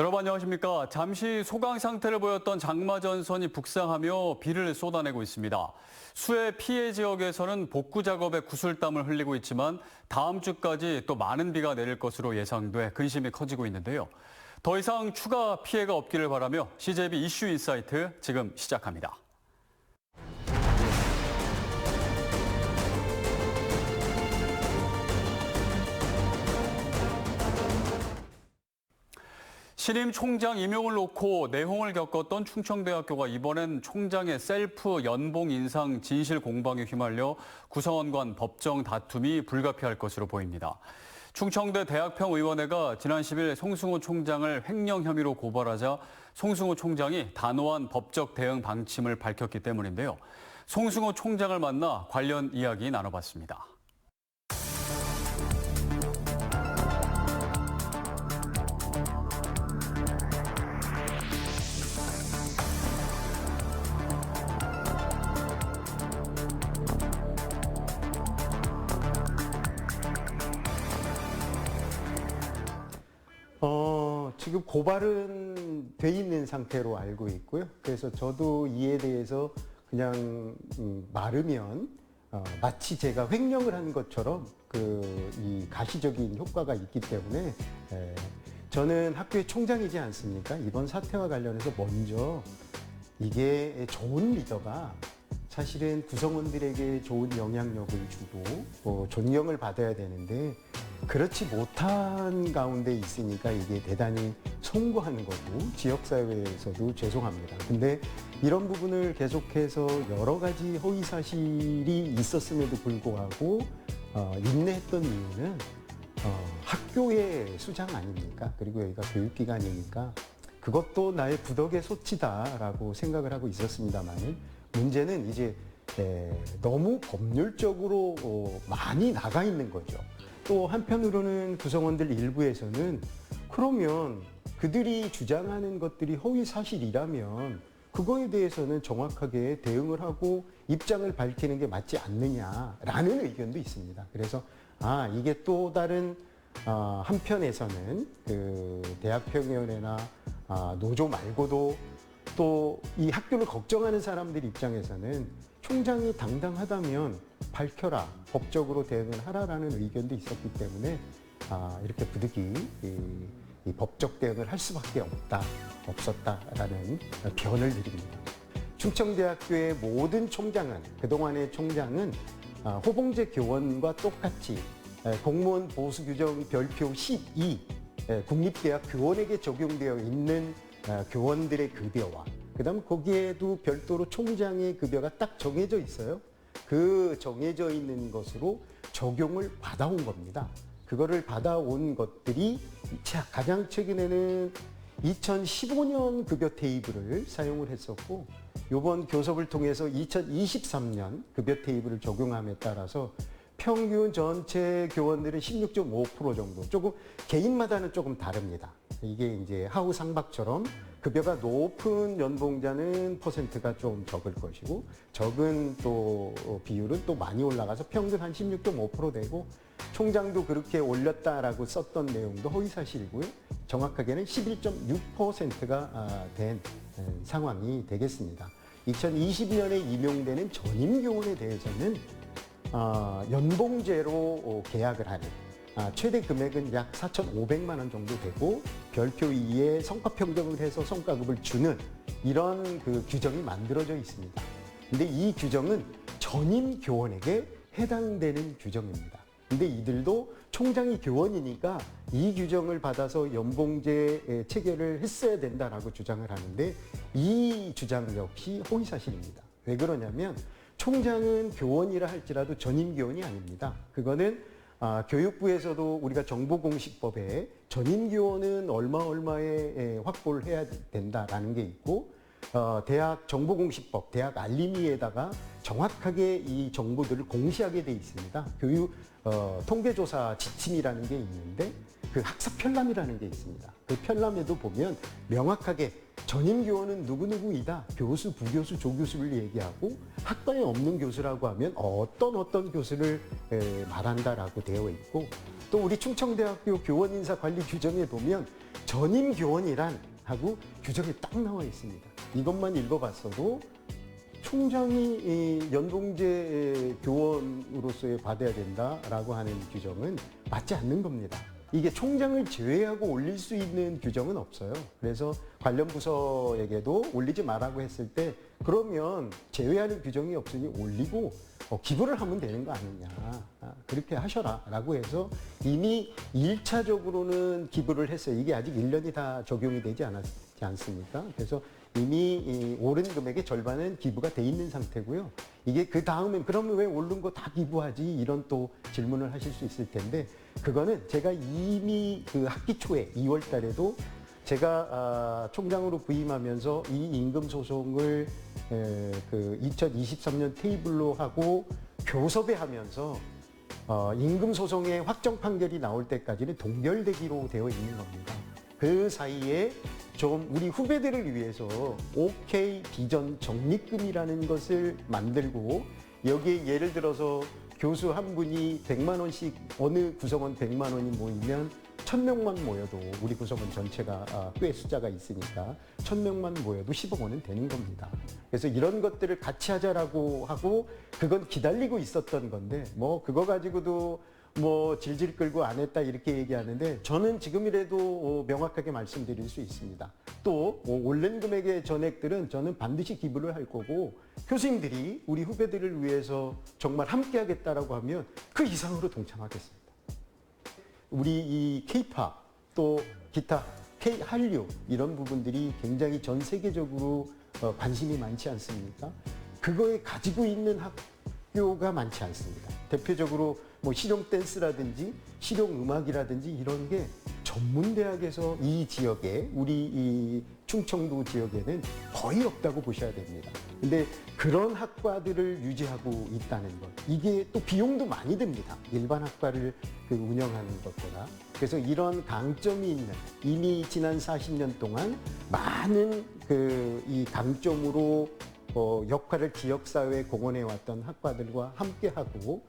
여러분 안녕하십니까. 잠시 소강 상태를 보였던 장마전선이 북상하며 비를 쏟아내고 있습니다. 수해 피해 지역에서는 복구 작업에 구슬땀을 흘리고 있지만 다음 주까지 또 많은 비가 내릴 것으로 예상돼 근심이 커지고 있는데요. 더 이상 추가 피해가 없기를 바라며 CJB 이슈 인사이트 지금 시작합니다. 신임 총장 임용을 놓고 내홍을 겪었던 충청대학교가 이번엔 총장의 셀프 연봉 인상 진실 공방에 휘말려 구성원 간 법정 다툼이 불가피할 것으로 보입니다. 충청대 대학평의원회가 지난 10일 송승호 총장을 횡령 혐의로 고발하자 송승호 총장이 단호한 법적 대응 방침을 밝혔기 때문인데요. 송승호 총장을 만나 관련 이야기 나눠봤습니다. 지금 고발은 돼 있는 상태로 알고 있고요. 그래서 저도 이에 대해서 그냥 말으면 마치 제가 횡령을 한 것처럼 이 가시적인 효과가 있기 때문에 저는 학교의 총장이지 않습니까? 이번 사태와 관련해서 먼저 이게 좋은 리더가 사실은 구성원들에게 좋은 영향력을 주고 존경을 받아야 되는데 그렇지 못한 가운데 있으니까 이게 대단히 송구하는 거고 지역사회에서도 죄송합니다. 근데 이런 부분을 계속해서 여러 가지 허위 사실이 있었음에도 불구하고 인내했던 이유는 학교의 수장 아닙니까? 그리고 여기가 교육기관이니까 그것도 나의 부덕의 소치다라고 생각을 하고 있었습니다만은 문제는 이제 너무 법률적으로 많이 나가 있는 거죠. 또 한편으로는 구성원들 일부에서는 그러면 그들이 주장하는 것들이 허위 사실이라면 그거에 대해서는 정확하게 대응을 하고 입장을 밝히는 게 맞지 않느냐라는 의견도 있습니다. 그래서 이게 또 다른 한편에서는 그 대학평의원회나 노조 말고도 또 이 학교를 걱정하는 사람들 입장에서는 총장이 당당하다면 밝혀라, 법적으로 대응을 하라라는 의견도 있었기 때문에 이렇게 부득이 이 법적 대응을 할 수밖에 없었다라는 변을 드립니다. 충청대학교의 모든 총장은, 그동안의 총장은 호봉제 교원과 똑같이 공무원 보수규정 별표 12 국립대학 교원에게 적용되어 있는 교원들의 급여와 그다음 거기에도 별도로 총장의 급여가 딱 정해져 있어요. 그 정해져 있는 것으로 적용을 받아온 겁니다. 그거를 받아온 것들이 가장 최근에는 2015년 급여 테이블을 사용을 했었고 이번 교섭을 통해서 2023년 급여 테이블을 적용함에 따라서 평균 전체 교원들은 16.5% 정도, 조금 개인마다는 조금 다릅니다. 이게 이제 하우 상박처럼 급여가 높은 연봉자는 퍼센트가 좀 적을 것이고 적은 또 비율은 또 많이 올라가서 평균 한 16.5% 되고 총장도 그렇게 올렸다라고 썼던 내용도 허위사실이고요. 정확하게는 11.6%가 된 상황이 되겠습니다. 2020년에 임용되는 전임교원에 대해서는 연봉제로 계약을 하는 최대 금액은 약 4,500만 원 정도 되고 별표 2에 성과평정을 해서 성과급을 주는 이런 그 규정이 만들어져 있습니다. 근데 이 규정은 전임 교원에게 해당되는 규정입니다. 근데 이들도 총장이 교원이니까 이 규정을 받아서 연봉제 체결을 했어야 된다라고 주장을 하는데 이 주장 역시 허위사실입니다. 왜 그러냐면 총장은 교원이라 할지라도 전임 교원이 아닙니다. 그거는 교육부에서도 우리가 정보공시법에 전임 교원은 얼마에 확보를 해야 된다라는 게 있고 대학 정보공시법, 대학 알림위에다가 정확하게 이 정보들을 공시하게 돼 있습니다. 교육 통계조사 지침이라는 게 있는데 그 학사 편람이라는 게 있습니다. 그 편람에도 보면 명확하게 전임 교원은 누구누구이다. 교수, 부교수, 조교수를 얘기하고 학과에 없는 교수라고 하면 어떤 교수를 말한다라고 되어 있고 또 우리 충청대학교 교원인사관리 규정에 보면 전임 교원이란 하고 규정이 딱 나와 있습니다. 이것만 읽어봤어도 총장이 연봉제 교원으로서의 받아야 된다라고 하는 규정은 맞지 않는 겁니다. 이게 총장을 제외하고 올릴 수 있는 규정은 없어요. 그래서 관련 부서에게도 올리지 말라고 했을 때 그러면 제외하는 규정이 없으니 올리고 기부를 하면 되는 거 아니냐. 그렇게 하셔라 라고 해서 이미 1차적으로는 기부를 했어요. 이게 아직 1년이 다 적용이 되지 않습니까? 그래서 이미 오른 금액의 절반은 기부가 돼 있는 상태고요. 이게 그 다음엔 그러면 왜 오른 거 다 기부하지? 이런 또 질문을 하실 수 있을 텐데 그거는 제가 이미 그 학기 초에 2월 달에도 제가 총장으로 부임하면서 이 임금 소송을 그 2023년 테이블로 하고 교섭에 하면서 임금 소송의 확정 판결이 나올 때까지는 동결되기로 되어 있는 겁니다. 그 사이에 좀 우리 후배들을 위해서 OK 비전 적립금이라는 것을 만들고 여기에 예를 들어서 교수 한 분이 100만 원씩 어느 구성원 100만 원이 모이면 1000명만 모여도 우리 구성원 전체가 꽤 숫자가 있으니까 1000명만 모여도 10억 원은 되는 겁니다. 그래서 이런 것들을 같이 하자라고 하고 그건 기다리고 있었던 건데 뭐 그거 가지고도 뭐 질질 끌고 안 했다 이렇게 얘기하는데 저는 지금이라도 명확하게 말씀드릴 수 있습니다. 또 올린 금액의 전액들은 저는 반드시 기부를 할 거고 교수님들이 우리 후배들을 위해서 정말 함께 하겠다라고 하면 그 이상으로 동참하겠습니다. 우리 이 K-팝 또 기타 K-한류 이런 부분들이 굉장히 전 세계적으로 관심이 많지 않습니까? 그거에 가지고 있는 학교가 많지 않습니다. 대표적으로 뭐 실용 댄스라든지 실용 음악이라든지 이런 게 전문 대학에서 이 지역에 우리 이 충청도 지역에는 거의 없다고 보셔야 됩니다. 근데 그런 학과들을 유지하고 있다는 것 이게 또 비용도 많이 듭니다. 일반 학과를 운영하는 것보다. 그래서 이런 강점이 있는 이미 지난 40년 동안 많은 이 강점으로 역할을 지역사회에 공헌해 왔던 학과들과 함께하고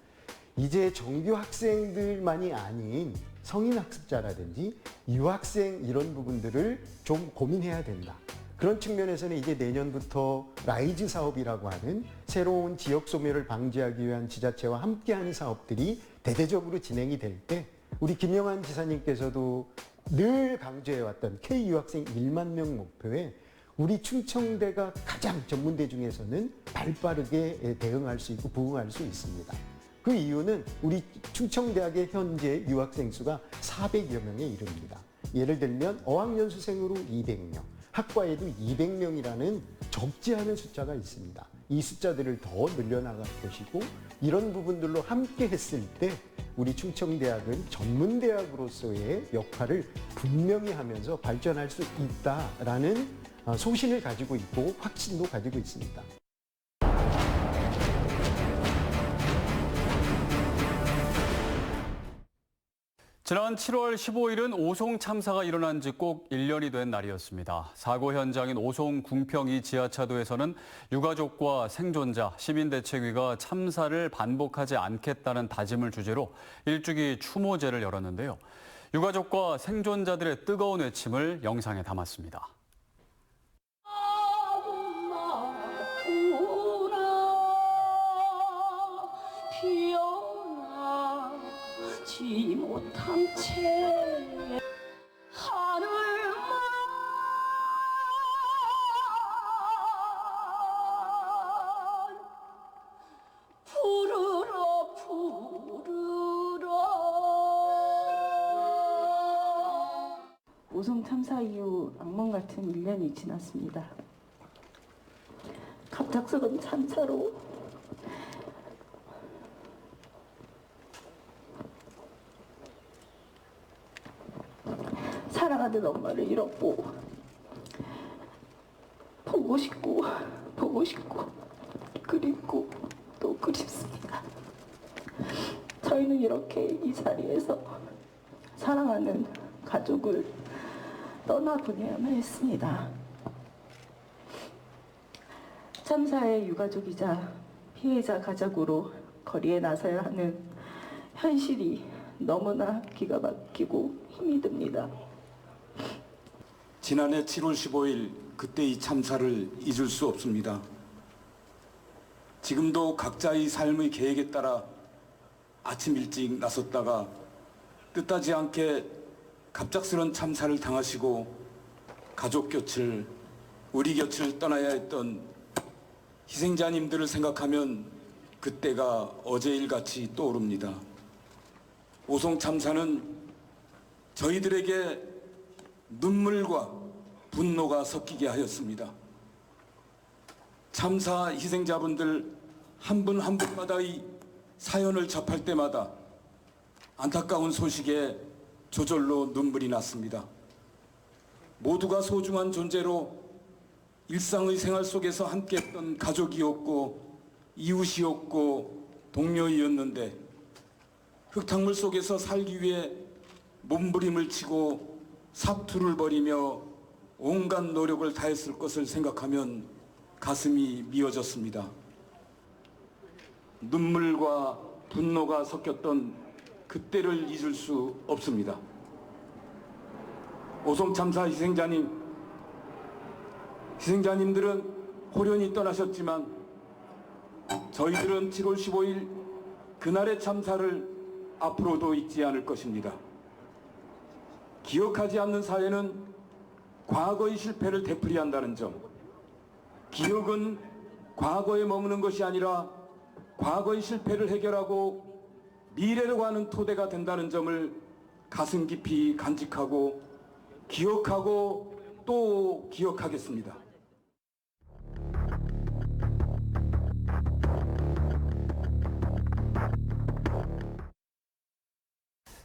이제 정규 학생들만이 아닌 성인 학습자라든지 유학생 이런 부분들을 좀 고민해야 된다. 그런 측면에서는 이제 내년부터 라이즈 사업이라고 하는 새로운 지역 소멸을 방지하기 위한 지자체와 함께하는 사업들이 대대적으로 진행이 될 때 우리 김영환 지사님께서도 늘 강조해왔던 K 유학생 1만 명 목표에 우리 충청대가 가장 전문대 중에서는 발빠르게 대응할 수 있고 부응할 수 있습니다. 그 이유는 우리 충청대학의 현재 유학생 수가 400여 명에 이릅니다. 예를 들면 어학연수생으로 200명, 학과에도 200명이라는 적지 않은 숫자가 있습니다. 이 숫자들을 더 늘려나갈 것이고 이런 부분들로 함께 했을 때 우리 충청대학은 전문대학으로서의 역할을 분명히 하면서 발전할 수 있다라는 소신을 가지고 있고 확신도 가지고 있습니다. 지난 7월 15일은 오송 참사가 일어난 지 꼭 1년이 된 날이었습니다. 사고 현장인 오송 궁평 지하차도에서는 유가족과 생존자, 시민대책위가 참사를 반복하지 않겠다는 다짐을 주제로 일주기 추모제를 열었는데요. 유가족과 생존자들의 뜨거운 외침을 영상에 담았습니다. 지 못한 채 하늘만 부르러 오송 참사 이후 악몽 같은 1년이 지났습니다. 갑작스런 참사로 사랑하는 엄마를 잃었고 보고 싶고 보고 싶고 그립고 또 그립습니다. 저희는 이렇게 이 자리에서 사랑하는 가족을 떠나보내야만 했습니다. 참사의 유가족이자 피해자 가족으로 거리에 나서야 하는 현실이 너무나 기가 막히고 힘이 듭니다. 지난해 7월 15일 그때 이 참사를 잊을 수 없습니다. 지금도 각자의 삶의 계획에 따라 아침 일찍 나섰다가 뜻하지 않게 갑작스런 참사를 당하시고 가족 곁을 우리 곁을 떠나야 했던 희생자님들을 생각하면 그때가 어제 일같이 떠오릅니다. 오송 참사는 저희들에게 눈물과 분노가 섞이게 하였습니다. 참사 희생자분들 한 분 한 분마다의 사연을 접할 때마다 안타까운 소식에 저절로 눈물이 났습니다. 모두가 소중한 존재로 일상의 생활 속에서 함께했던 가족이었고 이웃이었고 동료이었는데 흙탕물 속에서 살기 위해 몸부림을 치고 사투를 벌이며 온갖 노력을 다했을 것을 생각하면 가슴이 미어졌습니다. 눈물과 분노가 섞였던 그때를 잊을 수 없습니다. 오송 참사 희생자님들은 호련히 떠나셨지만 저희들은 7월 15일 그날의 참사를 앞으로도 잊지 않을 것입니다. 기억하지 않는 사회는 과거의 실패를 되풀이한다는 점, 기억은 과거에 머무는 것이 아니라 과거의 실패를 해결하고 미래로 가는 토대가 된다는 점을 가슴 깊이 간직하고 기억하고 또 기억하겠습니다.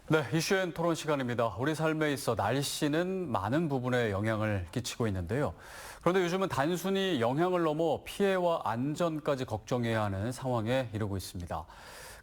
네, 이슈엔 토론 시간입니다. 우리 삶에 있어 날씨는 많은 부분에 영향을 끼치고 있는데요. 그런데 요즘은 단순히 영향을 넘어 피해와 안전까지 걱정해야 하는 상황에 이르고 있습니다.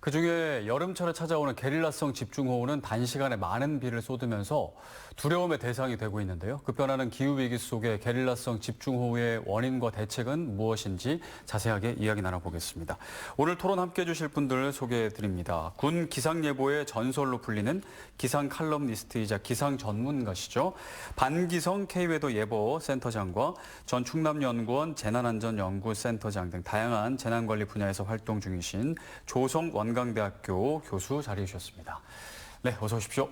그중에 여름철에 찾아오는 게릴라성 집중호우는 단시간에 많은 비를 쏟으면서 두려움의 대상이 되고 있는데요. 급변하는 기후위기 속에 게릴라성 집중호우의 원인과 대책은 무엇인지 자세하게 이야기 나눠보겠습니다. 오늘 토론 함께해 주실 분들 소개해드립니다. 군 기상예보의 전설로 불리는 기상 칼럼니스트이자 기상 전문가시죠. 반기성 K외도 예보센터장과 전 충남연구원 재난안전연구센터장 등 다양한 재난관리 분야에서 활동 중이신 조성 원광대학교 교수 자리해 주셨습니다. 네, 어서 오십시오.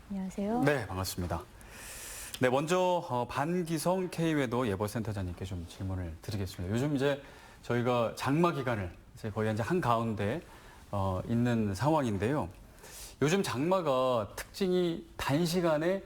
안녕하세요. 네, 반갑습니다. 네, 먼저 반기성 K외도 예보센터장님께 좀 질문을 드리겠습니다. 요즘 이제 저희가 장마 기간을 이제 거의 이제 한가운데 있는 상황인데요. 요즘 장마가 특징이 단시간에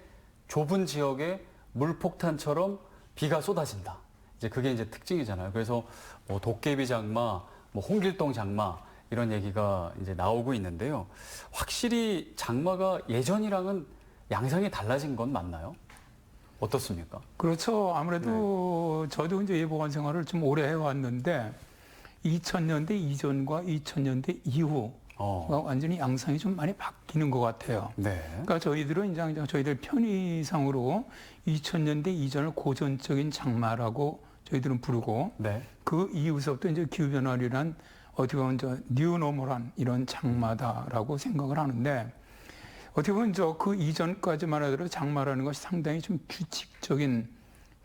좁은 지역에 물폭탄처럼 비가 쏟아진다. 이제 그게 이제 특징이잖아요. 그래서 뭐 도깨비 장마, 뭐 홍길동 장마 이런 얘기가 이제 나오고 있는데요. 확실히 장마가 예전이랑은 양상이 달라진 건 맞나요? 어떻습니까? 그렇죠. 아무래도 저도 이제 예보관 생활을 좀 오래 해왔는데 2000년대 이전과 2000년대 이후가 완전히 양상이 좀 많이 바뀌는 것 같아요. 네. 그러니까 저희들은 이제 저희들 편의상으로 2000년대 이전을 고전적인 장마라고 저희들은 부르고 네. 그 이후서부터 이제 기후변화란 어떻게 보면 뉴노멀한 이런 장마다라고 생각을 하는데 어떻게 보면 그 이전까지만 하더라도 장마라는 것이 상당히 좀 규칙적인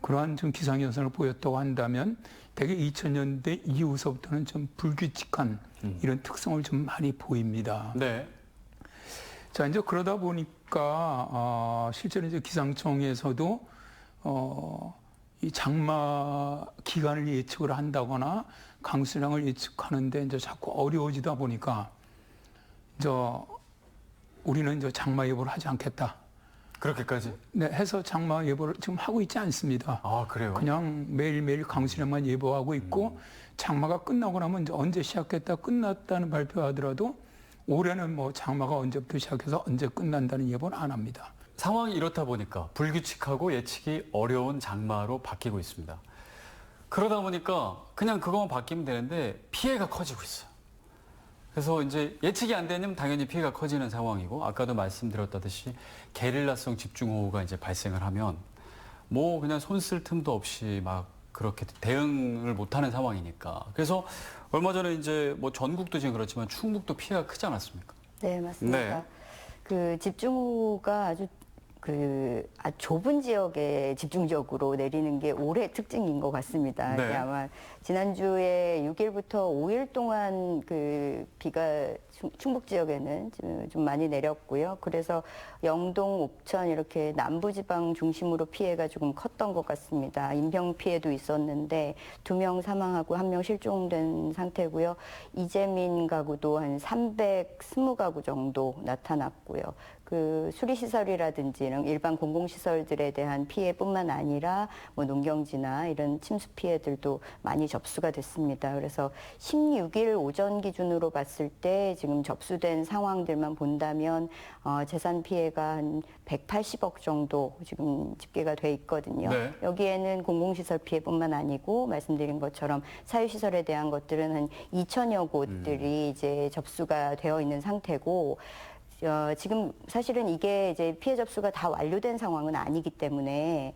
그러한 좀 기상현상을 보였다고 한다면 대개 2000년대 이후서부터는 좀 불규칙한 이런 특성을 좀 많이 보입니다. 네. 자, 이제 그러다 보니까 실제로 이제 기상청에서도 이 장마 기간을 예측을 한다거나 강수량을 예측하는데 이제 자꾸 어려워지다 보니까 우리는 이제 장마 예보를 하지 않겠다. 그렇게까지? 네, 해서 장마 예보를 지금 하고 있지 않습니다. 아, 그래요? 그냥 매일매일 강수량만 예보하고 있고 장마가 끝나고 나면 이제 언제 시작했다 끝났다는 발표하더라도 올해는 뭐 장마가 언제부터 시작해서 언제 끝난다는 예보는 안 합니다. 상황이 이렇다 보니까 불규칙하고 예측이 어려운 장마로 바뀌고 있습니다. 그러다 보니까 그냥 그것만 바뀌면 되는데 피해가 커지고 있어요. 그래서 이제 예측이 안 되면 당연히 피해가 커지는 상황이고 아까도 말씀드렸다듯이 게릴라성 집중호우가 이제 발생을 하면 뭐 그냥 손 쓸 틈도 없이 막 그렇게 대응을 못하는 상황이니까. 그래서 얼마 전에 이제 뭐 전국도 지금 그렇지만 충북도 피해가 크지 않았습니까? 네, 맞습니다. 네. 그 집중호우가 아주 좁은 지역에 집중적으로 내리는 게 올해 특징인 것 같습니다. 네. 이게 아마 지난주에 6일부터 5일 동안 그 비가 충북 지역에는 좀 많이 내렸고요. 그래서 영동, 옥천 이렇게 남부지방 중심으로 피해가 조금 컸던 것 같습니다. 인명 피해도 있었는데 2명 사망하고 1명 실종된 상태고요. 이재민 가구도 한 320가구 정도 나타났고요. 그 수리시설이라든지 이런 일반 공공시설들에 대한 피해뿐만 아니라 뭐 농경지나 이런 침수 피해들도 많이 접수가 됐습니다. 그래서 16일 오전 기준으로 봤을 때 지금 접수된 상황들만 본다면 재산 피해가 한 180억 정도 지금 집계가 돼 있거든요. 네. 여기에는 공공시설 피해뿐만 아니고 말씀드린 것처럼 사유시설에 대한 것들은 한 2천여 곳들이 이제 접수가 되어 있는 상태고 지금 사실은 이게 이제 피해 접수가 다 완료된 상황은 아니기 때문에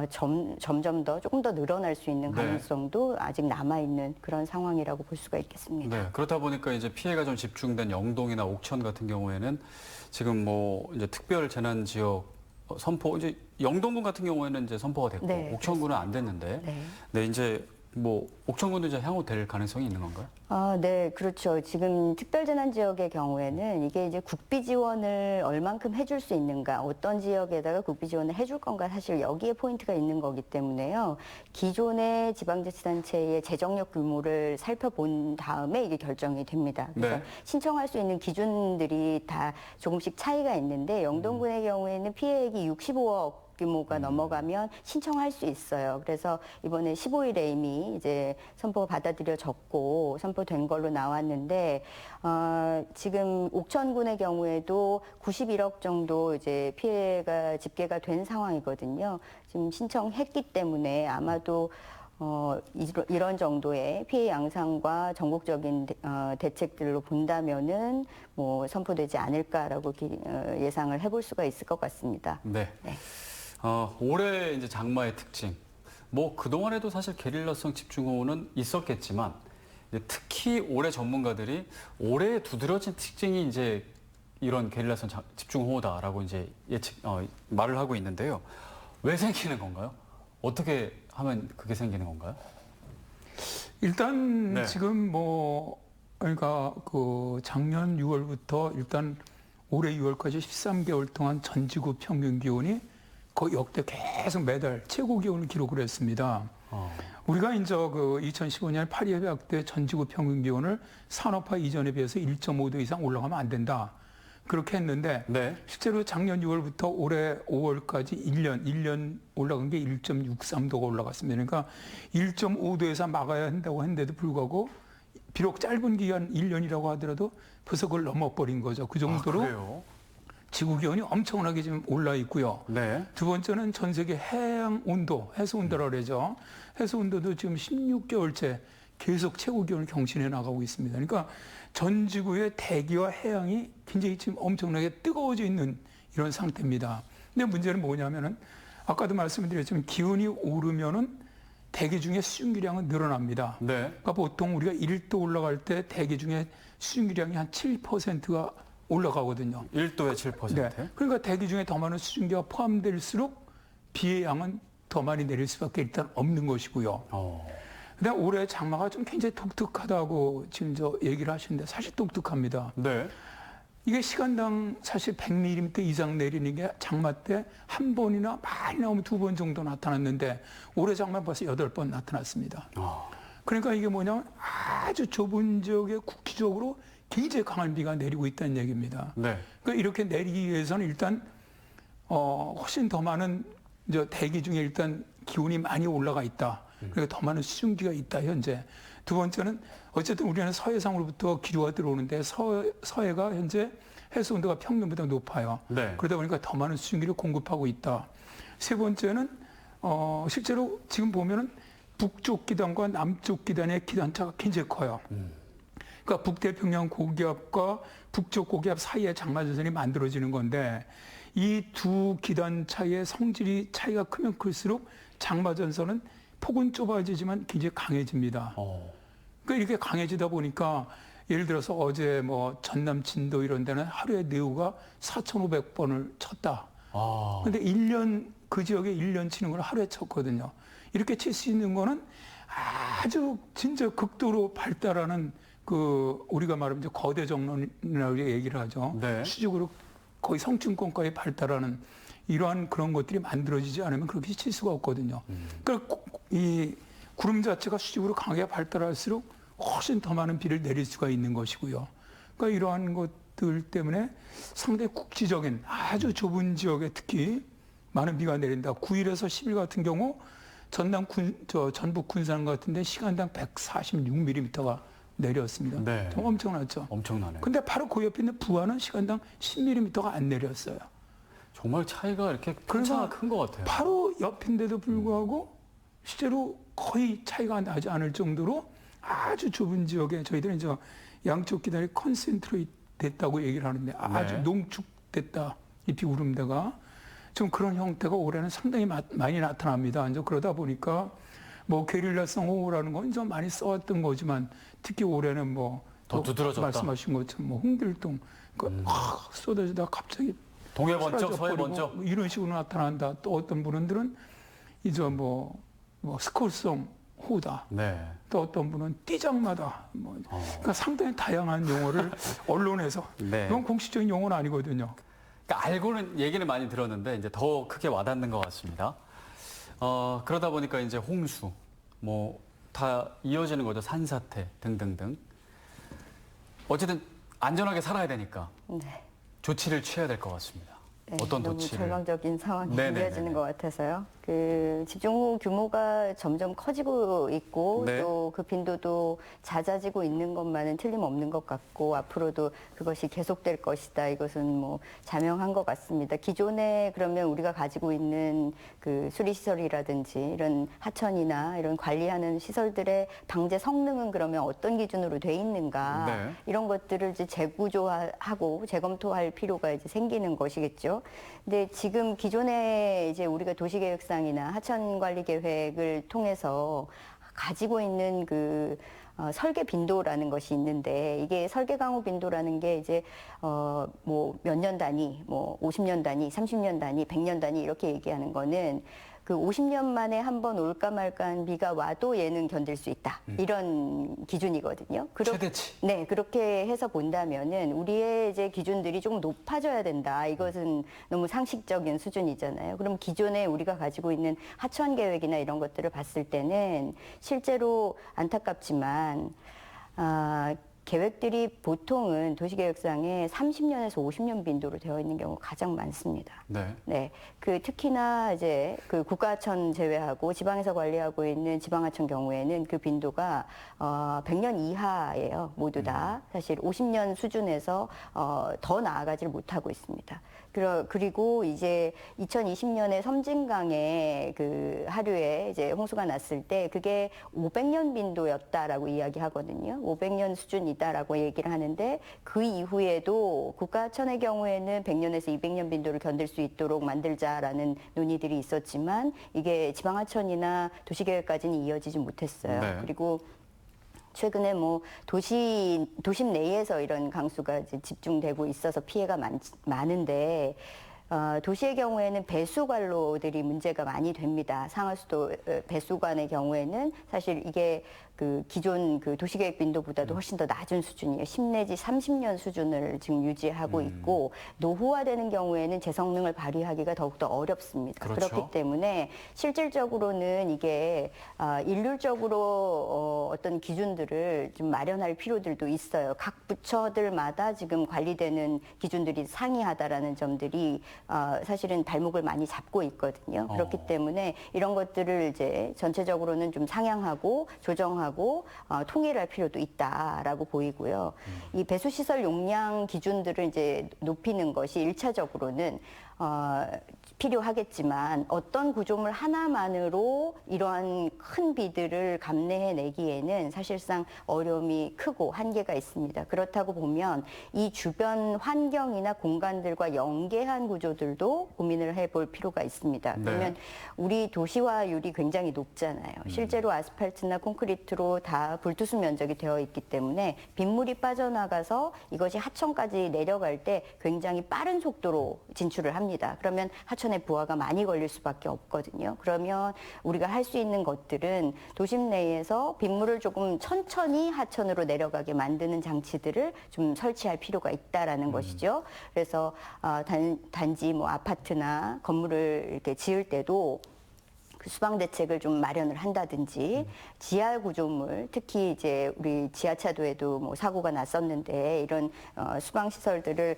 점점 더 조금 더 늘어날 수 있는 네. 가능성도 아직 남아 있는 그런 상황이라고 볼 수가 있겠습니다. 네, 그렇다 보니까 이제 피해가 좀 집중된 영동이나 옥천 같은 경우에는 지금 뭐 이제 특별 재난 지역 선포 이제 영동군 같은 경우에는 이제 선포가 됐고 네, 옥천군은 안 됐는데 네. 네, 이제 뭐 옥천군도 이제 향후 될 가능성이 있는 건가요? 네, 그렇죠. 지금 특별재난 지역의 경우에는 이게 이제 국비 지원을 얼만큼 해줄 수 있는가, 어떤 지역에다가 국비 지원을 해줄 건가, 사실 여기에 포인트가 있는 거기 때문에요. 기존의 지방자치단체의 재정력 규모를 살펴본 다음에 이게 결정이 됩니다. 그래서 네. 신청할 수 있는 기준들이 다 조금씩 차이가 있는데 영동군의 경우에는 피해액이 65억 규모가 넘어가면 신청할 수 있어요. 그래서 이번에 15일에 이미 이제 선포가 받아들여졌고 선포된 걸로 나왔는데 지금 옥천군의 경우에도 91억 정도 이제 피해가 집계가 된 상황이거든요. 지금 신청했기 때문에 아마도 이런 정도의 피해 양상과 전국적인 대책들로 본다면은 뭐 선포되지 않을까라고 예상을 해볼 수가 있을 것 같습니다. 네. 네. 올해 이제 장마의 특징. 뭐 그동안에도 사실 게릴라성 집중호우는 있었겠지만 이제 특히 올해 전문가들이 올해 두드러진 특징이 이제 이런 게릴라성 집중호우다라고 이제 말을 하고 있는데요. 왜 생기는 건가요? 어떻게 하면 그게 생기는 건가요? 일단 네. 지금 그러니까 그 작년 6월부터 일단 올해 6월까지 13개월 동안 전 지구 평균 기온이 거의 역대 계속 매달 최고 기온을 기록을 했습니다. 우리가 이제 그 2015년 파리 협약 때 전 지구 평균 기온을 산업화 이전에 비해서 1.5도 이상 올라가면 안 된다. 그렇게 했는데 네. 실제로 작년 6월부터 올해 5월까지 1년 올라간 게 1.63도가 올라갔습니다. 그러니까 1.5도에서 막아야 한다고 했는데도 불구하고 비록 짧은 기간 1년이라고 하더라도 벌써 그걸 넘어버린 거죠. 그 정도로 그래요? 지구 기온이 엄청나게 지금 올라 있고요. 네. 두 번째는 전 세계 해양 온도, 해수 온도라고 그러죠. 해수 온도도 지금 16개월째 계속 최고 기온을 경신해 나가고 있습니다. 그러니까 전 지구의 대기와 해양이 굉장히 지금 엄청나게 뜨거워져 있는 이런 상태입니다. 근데 문제는 뭐냐면은 아까도 말씀드렸지만 기온이 오르면은 대기 중에 수증기량은 늘어납니다. 네. 그러니까 보통 우리가 1도 올라갈 때 대기 중에 수증기량이 한 7%가 올라가거든요. 1도에 7%. 네. 그러니까 대기 중에 더 많은 수증기가 포함될수록 비의 양은 더 많이 내릴 수밖에 일단 없는 것이고요. 근데 올해 장마가 좀 굉장히 독특하다고 지금 얘기를 하시는데 사실 독특합니다. 네. 이게 시간당 사실 100mm 이상 내리는 게 장마 때 한 번이나 많이 나오면 2번 정도 나타났는데 올해 장마 벌써 8번 나타났습니다. 그러니까 이게 뭐냐면 아주 좁은 지역에 국지적으로 굉장히 강한 비가 내리고 있다는 얘기입니다. 네. 그러니까 이렇게 내리기 위해서는 일단 훨씬 더 많은 대기 중에 일단 기온이 많이 올라가 있다. 그리고 더 많은 수증기가 있다 현재. 두 번째는 어쨌든 우리는 서해상으로부터 기류가 들어오는데 서해가 현재 해수 온도가 평년보다 높아요. 네. 그러다 보니까 더 많은 수증기를 공급하고 있다. 세 번째는 실제로 지금 보면은 북쪽 기단과 남쪽 기단의 기단차가 굉장히 커요. 그러니까 북태평양 고기압과 북쪽 고기압 사이에 장마전선이 만들어지는 건데 이 두 기단 차이의 성질이 차이가 크면 클수록 장마전선은 폭은 좁아지지만 굉장히 강해집니다. 그러니까 이렇게 강해지다 보니까 예를 들어서 어제 뭐 전남 진도 이런 데는 하루에 내우가 4,500번을 쳤다. 근데 1년 그 지역에 1년 치는 걸 하루에 쳤거든요. 이렇게 칠 수 있는 거는 아주 진짜 극도로 발달하는 그 우리가 말하면 이제 거대 정론이라고 얘기를 하죠. 네. 수직으로 거의 성층권까지 발달하는 이러한 그런 것들이 만들어지지 않으면 그렇게 칠 수가 없거든요. 그러니까 이 구름 자체가 수직으로 강하게 발달할수록 훨씬 더 많은 비를 내릴 수가 있는 것이고요. 그러니까 이러한 것들 때문에 상당히 국지적인 아주 좁은 지역에 특히 많은 비가 내린다. 9일에서 10일 같은 경우 전북 군산 같은 데 시간당 146mm가 내렸습니다. 네. 좀 엄청났죠. 엄청나네요. 근데 바로 그 옆에 있는 부안은 시간당 10mm가 안 내렸어요. 정말 차이가 이렇게 그래서 큰 것 같아요. 바로 옆인데도 불구하고 실제로 거의 차이가 나지 않을 정도로 아주 좁은 지역에 저희들은 이제 양쪽 기단이 컨센트레이트 됐다고 얘기를 하는데 아주 네. 농축됐다. 이 비구름대가 좀 그런 형태가 올해는 상당히 많이 나타납니다. 이제 그러다 보니까 뭐 게릴라성 호우라는 건 좀 많이 써왔던 거지만 특히 올해는 뭐 더 두드러졌다. 말씀하신 것처럼 뭐 홍길동 쏟아지다 갑자기 동해 번쩍, 서해 사라져버리고 번쩍. 이런 식으로 나타난다. 또 어떤 분들은 이제 뭐 스콜성 호우다. 네. 또 어떤 분은 띠장마다 그러니까 상당히 다양한 용어를 언론에서 네. 이건 공식적인 용어는 아니거든요. 그러니까 알고는 얘기는 많이 들었는데 이제 더 크게 와닿는 것 같습니다. 그러다 보니까 이제 홍수, 뭐 다 이어지는 거죠. 산사태 등등등. 어쨌든 안전하게 살아야 되니까 네. 조치를 취해야 될 것 같습니다. 네, 어떤 너무 조치를? 절망적인 상황이 네네네네. 이어지는 것 같아서요. 그 집중호우 규모가 점점 커지고 있고 네. 또 그 빈도도 잦아지고 있는 것만은 틀림없는 것 같고 앞으로도 그것이 계속될 것이다. 이것은 뭐 자명한 것 같습니다. 기존에 그러면 우리가 가지고 있는 그 수리시설이라든지 이런 하천이나 이런 관리하는 시설들의 방제 성능은 그러면 어떤 기준으로 돼 있는가 네. 이런 것들을 이제 재구조하고 재검토할 필요가 이제 생기는 것이겠죠. 근데 지금 기존에 이제 우리가 도시계획상이나 하천관리계획을 통해서 가지고 있는 그 설계 빈도라는 것이 있는데 이게 설계 강우 빈도라는 게 이제 뭐 몇 년 단위, 뭐 50년 단위, 30년 단위, 100년 단위 이렇게 얘기하는 거는 그 50년 만에 한 번 올까 말까한 비가 와도 얘는 견딜 수 있다. 이런 기준이거든요. 최대치. 네, 그렇게 해서 본다면은 우리의 이제 기준들이 조금 높아져야 된다. 이것은 너무 상식적인 수준이잖아요. 그럼 기존에 우리가 가지고 있는 하천 계획이나 이런 것들을 봤을 때는 실제로 안타깝지만 계획들이 보통은 도시계획상에 30년에서 50년 빈도로 되어 있는 경우가 가장 많습니다. 네. 네, 그 특히나 이제 그 국가하천 제외하고 지방에서 관리하고 있는 지방하천 경우에는 그 빈도가 100년 이하예요. 모두 다 사실 50년 수준에서 더 나아가지를 못하고 있습니다. 그리고 이제 2020년에 섬진강에 그 하류에 이제 홍수가 났을 때 그게 500년 빈도였다라고 이야기하거든요. 500년 수준이다라고 얘기를 하는데 그 이후에도 국가하천의 경우에는 100년에서 200년 빈도를 견딜 수 있도록 만들자라는 논의들이 있었지만 이게 지방하천이나 도시계획까지는 이어지지 못했어요. 네. 그리고 최근에 뭐 도심 내에서 이런 강수가 이제 집중되고 있어서 피해가 많은데 도시의 경우에는 배수관로들이 문제가 많이 됩니다. 상하수도 배수관의 경우에는 사실 이게 그 기존 그 도시계획 빈도보다도 훨씬 더 낮은 수준이에요. 10 내지 30년 수준을 지금 유지하고 있고 노후화되는 경우에는 제 성능을 발휘하기가 더욱더 어렵습니다. 그렇죠. 그렇기 때문에 실질적으로는 이게 일률적으로 어떤 기준들을 좀 마련할 필요들도 있어요. 각 부처들마다 지금 관리되는 기준들이 상이하다라는 점들이 사실은 발목을 많이 잡고 있거든요. 그렇기 때문에 이런 것들을 이제 전체적으로는 좀 상향하고 조정하고 통일할 필요도 있다라고 보이고요. 이 배수시설 용량 기준들을 이제 높이는 것이 1차적으로는 필요하겠지만 어떤 구조물 하나만으로 이러한 큰 비들을 감내해내기에는 사실상 어려움이 크고 한계가 있습니다. 그렇다고 보면 이 주변 환경이나 공간들과 연계한 구조들도 고민을 해볼 필요가 있습니다. 그러면 우리 도시화율이 굉장히 높잖아요. 실제로 아스팔트나 콘크리트로 다 불투수 면적이 되어 있기 때문에 빗물이 빠져나가서 이것이 하천까지 내려갈 때 굉장히 빠른 속도로 진출을 합니다. 그러면 하천에 부하가 많이 걸릴 수밖에 없거든요. 그러면 우리가 할 수 있는 것들은 도심 내에서 빗물을 조금 천천히 하천으로 내려가게 만드는 장치들을 좀 설치할 필요가 있다라는 것이죠. 그래서 단지 뭐 아파트나 건물을 이렇게 지을 때도 그 수방 대책을 좀 마련을 한다든지 지하 구조물, 특히 이제 우리 지하차도에도 뭐 사고가 났었는데 이런 수방 시설들을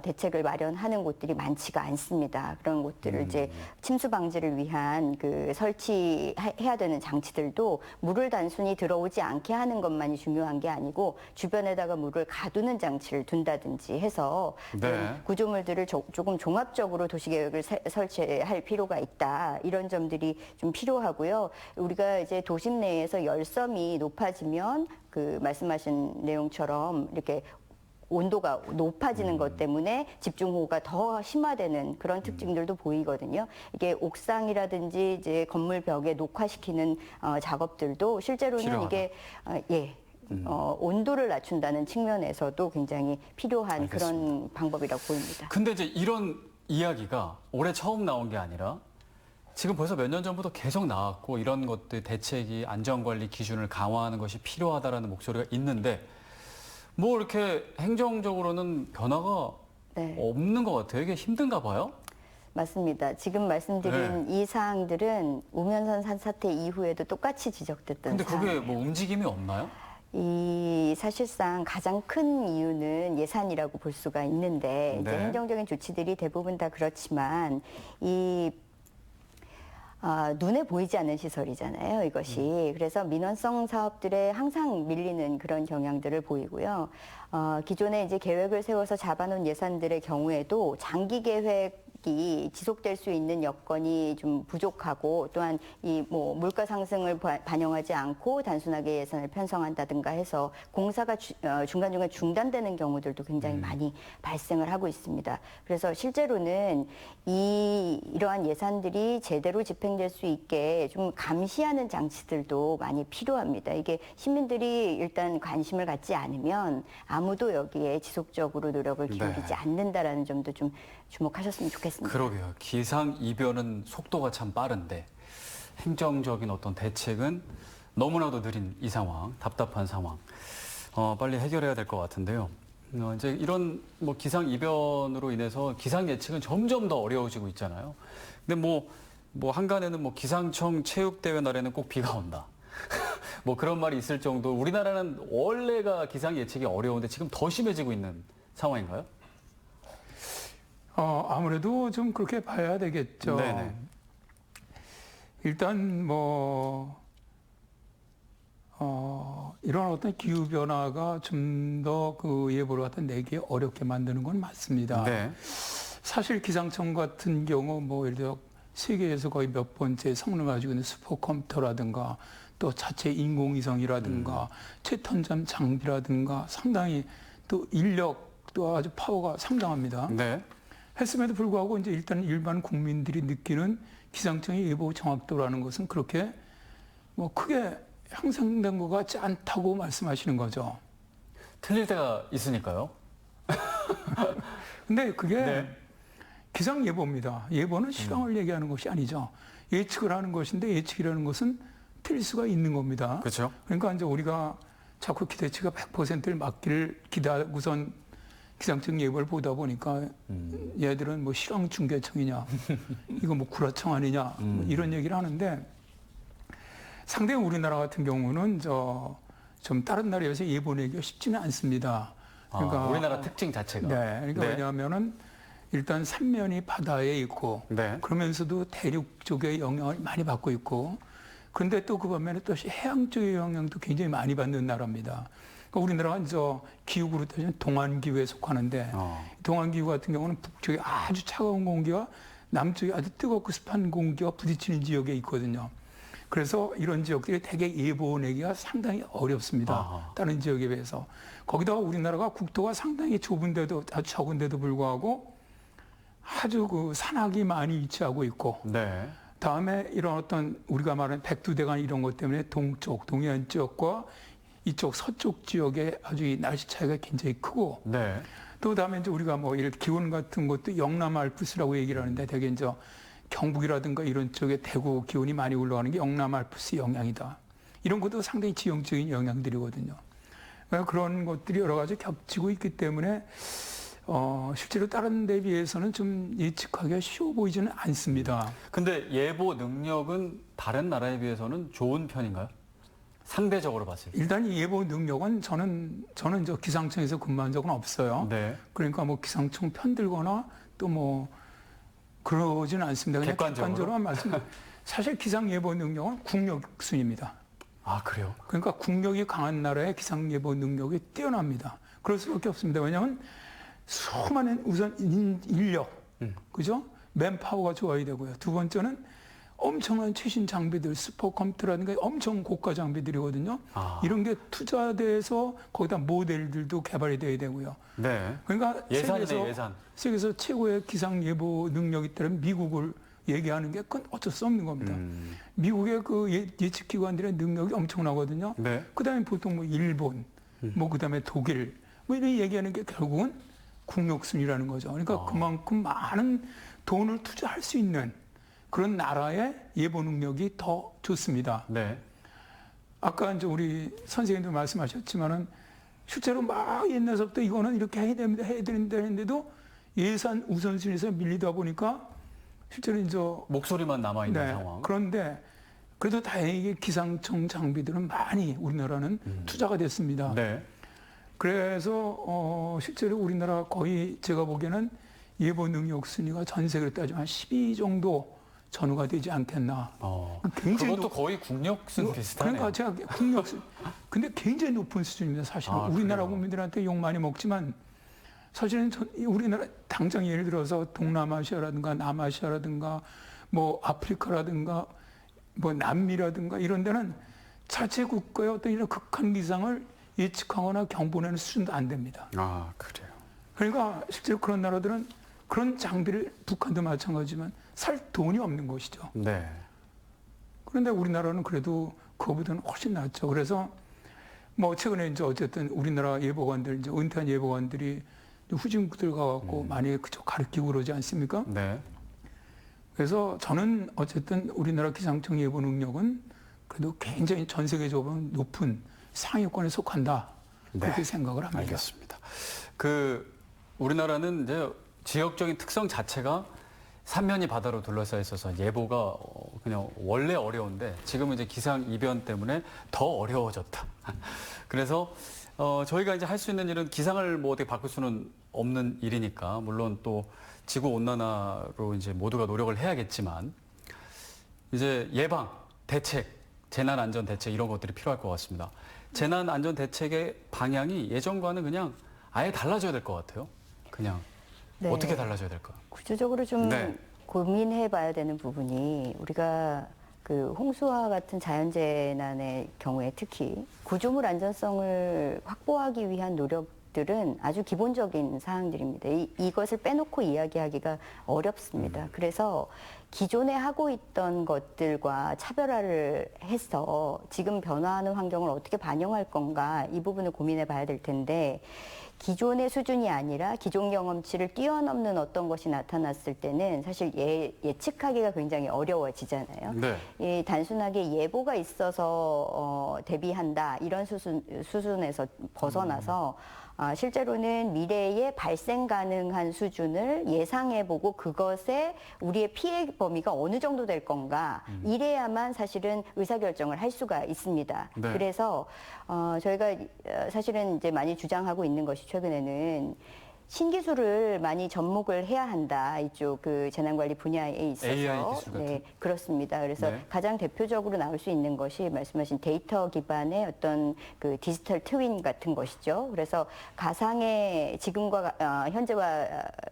대책을 마련하는 곳들이 많지가 않습니다. 그런 곳들을 이제 침수 방지를 위한 그 설치해야 되는 장치들도 물을 단순히 들어오지 않게 하는 것만이 중요한 게 아니고 주변에다가 물을 가두는 장치를 둔다든지 해서 그런 구조물들을 조금 종합적으로 도시계획을 설치할 필요가 있다. 이런 점들이 좀 필요하고요. 우리가 이제 도심 내에서 열섬이 높아지면 그 말씀하신 내용처럼 이렇게 온도가 높아지는 것 때문에 집중호우가 더 심화되는 그런 특징들도 보이거든요. 이게 옥상이라든지 이제 건물 벽에 녹화시키는 작업들도 실제로는 필요하다. 이게 온도를 낮춘다는 측면에서도 굉장히 필요한 알겠습니다. 그런 방법이라고 보입니다. 근데 이제 이런 이야기가 올해 처음 나온 게 아니라 지금 벌써 몇 년 전부터 계속 나왔고 이런 것들 대책이 안전관리 기준을 강화하는 것이 필요하다라는 목소리가 있는데 뭐 이렇게 행정적으로는 변화가 없는 것 같아요. 이게 힘든가 봐요? 맞습니다. 지금 말씀드린 이 사항들은 우면산 산사태 이후에도 똑같이 지적됐던 근데 사항이에요. 그게 뭐 움직임이 없나요? 이 사실상 가장 큰 이유는 예산이라고 볼 수가 있는데 이제 네. 행정적인 조치들이 대부분 다 그렇지만 이 눈에 보이지 않는 시설이잖아요, 이것이. 그래서 민원성 사업들에 항상 밀리는 그런 경향들을 보이고요. 기존에 이제 계획을 세워서 잡아놓은 예산들의 경우에도 장기 계획이 지속될 수 있는 여건이 좀 부족하고 또한 이 뭐 물가 상승을 반영하지 않고 단순하게 예산을 편성한다든가 해서 공사가 중간중간 중단되는 경우들도 굉장히 많이 발생을 하고 있습니다. 그래서 실제로는 이러한 예산들이 제대로 집행될 수 있게 좀 감시하는 장치들도 많이 필요합니다. 이게 시민들이 일단 관심을 갖지 않으면 아무도 여기에 지속적으로 노력을 기울이지 않는다라는 점도 좀 주목하셨으면 좋겠습니다. 그러게요. 기상이변은 속도가 참 빠른데 행정적인 어떤 대책은 너무나도 느린 이 상황, 답답한 상황. 빨리 해결해야 될 것 같은데요. 이제 이런 뭐 기상이변으로 인해서 기상 예측은 점점 더 어려워지고 있잖아요. 근데 뭐 한간에는 뭐 기상청 체육대회 날에는 꼭 비가 온다. 뭐 그런 말이 있을 정도. 우리나라는 원래가 기상 예측이 어려운데 지금 더 심해지고 있는 상황인가요? 아무래도 좀 그렇게 봐야 되겠죠. 네네. 일단 이런 어떤 기후 변화가 좀 더 그 예보를 갖다 내기 어렵게 만드는 건 맞습니다. 네. 사실 기상청 같은 경우 뭐 예를 들어 세계에서 거의 몇 번째 성능 가지고 있는 슈퍼컴퓨터라든가 또 자체 인공위성이라든가 최첨단 장비라든가 상당히 또 인력도 아주 파워가 상당합니다. 네. 했음에도 불구하고 이제 일단 일반 국민들이 느끼는 기상청의 예보 정확도라는 것은 그렇게 뭐 크게 향상된 것 같지 않다고 말씀하시는 거죠. 틀릴 때가 있으니까요. 근데 그게 네. 기상 예보입니다. 예보는 실황을 얘기하는 것이 아니죠. 예측을 하는 것인데 예측이라는 것은 틀릴 수가 있는 겁니다. 그렇죠. 그러니까 이제 우리가 자꾸 기대치가 100%를 맞기를 기대하고선 기상청 예보를 보다 보니까 얘들은 뭐 실황 중계청이냐, 이거 뭐 구라청 아니냐, 뭐 이런 얘기를 하는데 상당히 우리나라 같은 경우는 좀 다른 나라에 비해서 예보 내기가 쉽지는 않습니다. 그러니까 우리나라 특징 자체가. 네, 그러니까 네. 왜냐하면은 일단 삼면이 바다에 있고 네. 그러면서도 대륙 쪽의 영향을 많이 받고 있고 그런데 또 그 반면에 또 해양 쪽의 영향도 굉장히 많이 받는 나라입니다. 그러니까 우리나라가 저 기후로 따지면 동안기후에 속하는데 동안기후 같은 경우는 북쪽에 아주 차가운 공기와 남쪽에 아주 뜨겁고 습한 공기가 부딪히는 지역에 있거든요. 그래서 이런 지역들이 대개 예보 내기가 상당히 어렵습니다. 다른 지역에 비해서. 거기다가 우리나라가 국토가 상당히 좁은데도 아주 적은데도 불구하고 아주 그 산악이 많이 위치하고 있고 네. 다음에 이런 어떤 우리가 말하는 백두대간 이런 것 때문에 동쪽, 동해안 지역과 이쪽 서쪽 지역에 아주 이 날씨 차이가 굉장히 크고 네. 또 다음에 이제 우리가 뭐 이렇게 기온 같은 것도 영남 알프스라고 얘기를 하는데 대개 이제 경북이라든가 이런 쪽에 대구 기온이 많이 올라가는 게 영남 알프스 영향이다. 이런 것도 상당히 지형적인 영향들이거든요. 그러니까 그런 것들이 여러 가지 겹치고 있기 때문에 실제로 다른 데 비해서는 좀 예측하기가 쉬워 보이지는 않습니다. 근데 예보 능력은 다른 나라에 비해서는 좋은 편인가요? 상대적으로 봤을 때. 일단 이 예보 능력은 저는 저 기상청에서 근무한 적은 없어요. 네. 그러니까 뭐 기상청 편들거나 또 뭐 그러지는 않습니다. 그냥 객관적으로만 말씀. 사실 기상 예보 능력은 국력 순입니다. 아, 그래요? 그러니까 국력이 강한 나라의 기상 예보 능력이 뛰어납니다. 그럴 수밖에 없습니다. 왜냐하면 수많은 우선 인력, 그죠? 맨파워가 좋아야 되고요. 두 번째는 엄청난 최신 장비들, 슈퍼컴퓨터라든가 엄청 고가 장비들이거든요. 이런 게 투자돼서 거기다 모델들도 개발이 돼야 되고요. 네. 그러니까 예산이네, 예산. 세계에서 최고의 기상 예보 능력이 있다면 미국을 얘기하는 게 그건 어쩔 수 없는 겁니다. 미국의 그 예측 기관들의 능력이 엄청나거든요. 네. 그다음에 보통 뭐 일본, 뭐 그다음에 독일, 뭐 이런 얘기하는 게 결국은 국력순이라는 거죠. 그러니까 그만큼 많은 돈을 투자할 수 있는 그런 나라의 예보 능력이 더 좋습니다. 네. 아까 이제 우리 선생님도 말씀하셨지만은 실제로 막 옛날서부터 이거는 이렇게 해야 됩니다, 해야 된다 했는데도 예산 우선순위에서 밀리다 보니까 실제로 이제 목소리만 남아있는 상황. 그런데 그래도 다행히 기상청 장비들은 많이 우리나라는 투자가 됐습니다. 네. 그래서 실제로 우리나라 거의 제가 보기에는 예보 능력 순위가 전 세계로 따지면 한 12 정도 전후가 되지 않겠나. 굉장히 그것도 거의 국력순 비슷하네요. 그러니까 제가 국력순 근데 굉장히 높은 수준입니다. 사실은 우리나라 그래요? 국민들한테 욕 많이 먹지만 사실은 우리나라 당장 예를 들어서 동남아시아라든가 남아시아라든가 뭐 아프리카라든가 뭐 남미라든가 이런 데는 자체 국가의 어떤 이런 극한 기상을 예측하거나 경보내는 수준도 안 됩니다. 아, 그래요. 그러니까 실제로 그런 나라들은 그런 장비를 북한도 마찬가지지만 살 돈이 없는 것이죠. 네. 그런데 우리나라는 그래도 그거보다는 훨씬 낫죠. 그래서 뭐 최근에 이제 어쨌든 우리나라 예보관들 이제 은퇴한 예보관들이 후진국들 가갖고 많이 그저 가르치고 그러지 않습니까? 네. 그래서 저는 어쨌든 우리나라 기상청 예보 능력은 그래도 굉장히 전 세계적으로 높은 상위권에 속한다. 그렇게 생각을 합니다. 알겠습니다. 우리나라는 이제 지역적인 특성 자체가 삼면이 바다로 둘러싸여 있어서 예보가 그냥 원래 어려운데 지금은 이제 기상 이변 때문에 더 어려워졌다. 그래서 저희가 이제 할 수 있는 일은 기상을 뭐 어떻게 바꿀 수는 없는 일이니까 물론 또 지구 온난화로 이제 모두가 노력을 해야겠지만 이제 예방, 대책, 재난 안전 대책 이런 것들이 필요할 것 같습니다. 재난 안전 대책의 방향이 예전과는 그냥 아예 달라져야 될 것 같아요. 그냥 네. 어떻게 달라져야 될까? 구조적으로 좀 네. 고민해 봐야 되는 부분이 우리가 그 홍수와 같은 자연재난의 경우에 특히 구조물 안전성을 확보하기 위한 노력들은 아주 기본적인 사항들입니다. 이것을 빼놓고 이야기하기가 어렵습니다. 그래서 기존에 하고 있던 것들과 차별화를 해서 지금 변화하는 환경을 어떻게 반영할 건가 이 부분을 고민해 봐야 될 텐데 기존의 수준이 아니라 기존 경험치를 뛰어넘는 어떤 것이 나타났을 때는 사실 예측하기가 굉장히 어려워지잖아요. 네. 단순하게 예보가 있어서 대비한다 이런 수준에서 벗어나서 실제로는 미래에 발생 가능한 수준을 예상해보고 그것에 우리의 피해 범위가 어느 정도 될 건가 이래야만 사실은 의사결정을 할 수가 있습니다. 네. 그래서 저희가 사실은 이제 많이 주장하고 있는 것이 최근에는 신기술을 많이 접목을 해야 한다. 이쪽 그 재난관리 분야에 있어서. AI 기술 같은? 네, 그렇습니다. 그래서 네. 가장 대표적으로 나올 수 있는 것이 말씀하신 데이터 기반의 어떤 그 디지털 트윈 같은 것이죠. 그래서 가상의 지금과 현재와